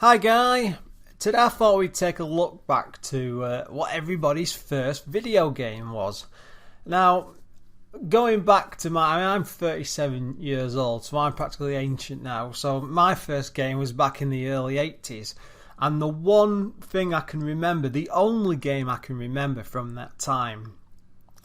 Hi Guy, today I thought we'd take a look back to what everybody's first video game was. Now, going back to I'm 37 years old, so I'm practically ancient now, so my first game was back in the early 80s, and the one thing I can remember, the only game I can remember from that time,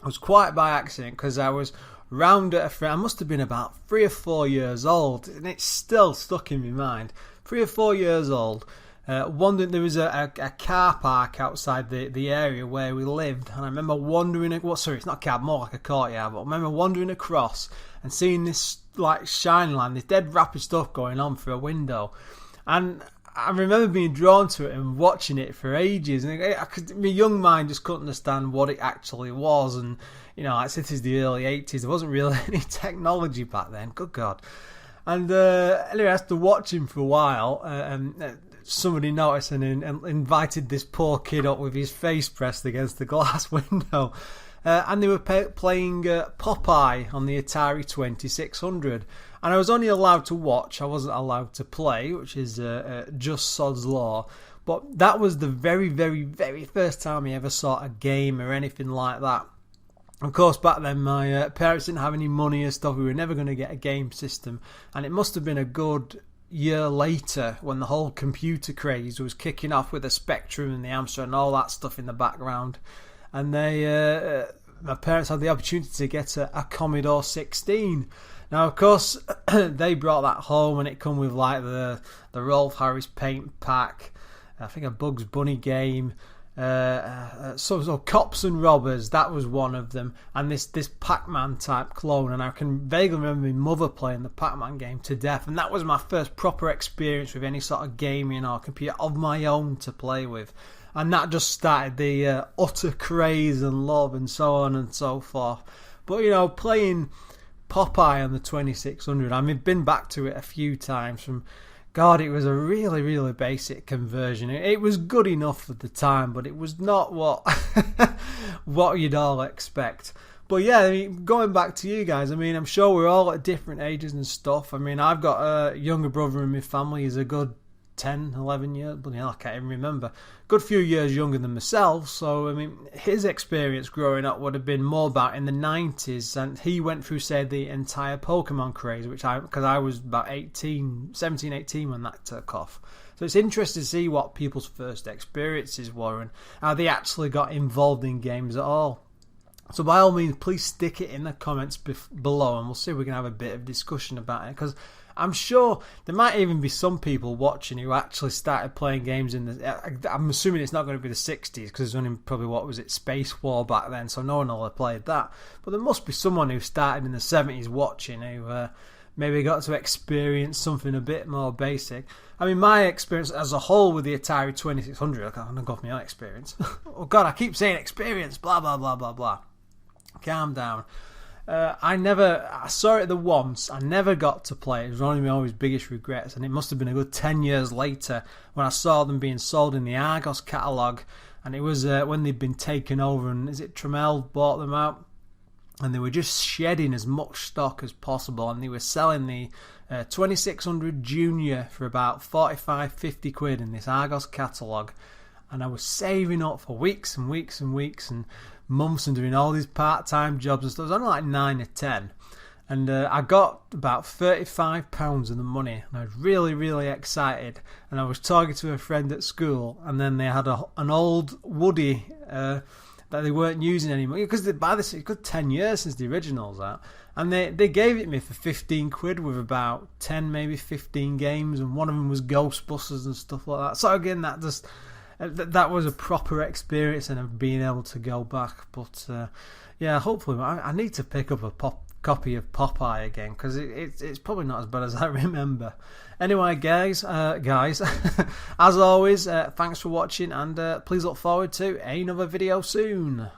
was quite by accident because I was round at a friend. I must have been about 3 or 4 years old, and it's still stuck in my mind. 3 or 4 years old, wondering, there was a car park outside the area where we lived, and I remember wandering. Sorry, it's not a car, more like a courtyard. But I remember wandering across and seeing this like shining line, this dead rapid stuff going on through a window, and I remember being drawn to it and watching it for ages. And my young mind just couldn't understand what it actually was. And like this is the early 80s. There wasn't really any technology back then. Good God. And anyway, after watching for a while, somebody noticed and invited this poor kid up with his face pressed against the glass window. And they were playing Popeye on the Atari 2600. And I was only allowed to watch. I wasn't allowed to play, which is just sod's law. But that was the very, very, very first time I ever saw a game or anything like that. Of course, back then my parents didn't have any money and stuff. We were never going to get a game system. And it must have been a good year later when the whole computer craze was kicking off with the Spectrum and the Amstrad and all that stuff in the background. And my parents had the opportunity to get a Commodore 16. Now, of course, they brought that home, and it come with like the Lorfarius paint pack, I think a Bugs Bunny game, so Cops and Robbers, that was one of them, and this Pac-Man type clone. And I can vaguely remember my mother playing the Pac-Man game to death, and that was my first proper experience with any sort of gaming or computer of my own to play with. And that just started the utter craze and love and so on and so forth. But, playing Popeye on the 2600, I've been back to it a few times. God, it was a really, really basic conversion. It was good enough at the time, but it was not what you'd all expect. But yeah, going back to you guys, I'm sure we're all at different ages and stuff. I've got a younger brother in my family. He's a good 10, 11 years, but I can't even remember. Good few years younger than myself, so his experience growing up would have been more about in the 90s, and he went through, say, the entire Pokemon craze, because I was about 17, 18 when that took off. So it's interesting to see what people's first experiences were and how they actually got involved in games at all. So by all means, please stick it in the comments below, and we'll see if we can have a bit of discussion about it, because I'm sure there might even be some people watching who actually started playing games I'm assuming it's not going to be the 60s, because there's only probably, Space War back then, so no one will have played that. But there must be someone who started in the 70s watching who maybe got to experience something a bit more basic. My experience as a whole with the Atari 2600, I'm going to go off my own experience. Oh God, I keep saying experience, blah, blah, blah, blah, blah. Calm down. I saw it the once. I never got to play it. It was one of my always biggest regrets, and it must have been a good 10 years later when I saw them being sold in the Argos catalogue, and it was when they'd been taken over, and is it Tramiel bought them out, and they were just shedding as much stock as possible, and they were selling the 2600 Junior for about 45-50 quid in this Argos catalogue. And I was saving up for weeks and weeks and weeks and months and doing all these part-time jobs and stuff. I was only like 9 or 10. And I got about £35 of the money. And I was really, really excited. And I was talking to a friend at school. And then they had an old Woody that they weren't using anymore. Because by this, it's good 10 years since the original's out. And they gave it me for 15 quid with about 10, maybe 15 games. And one of them was Ghostbusters and stuff like that. So again, that was a proper experience, and of being able to go back. But yeah, hopefully I need to pick up a copy of Popeye again, because it's probably not as bad as I remember. Anyway, guys, as always, thanks for watching, and please look forward to another video soon.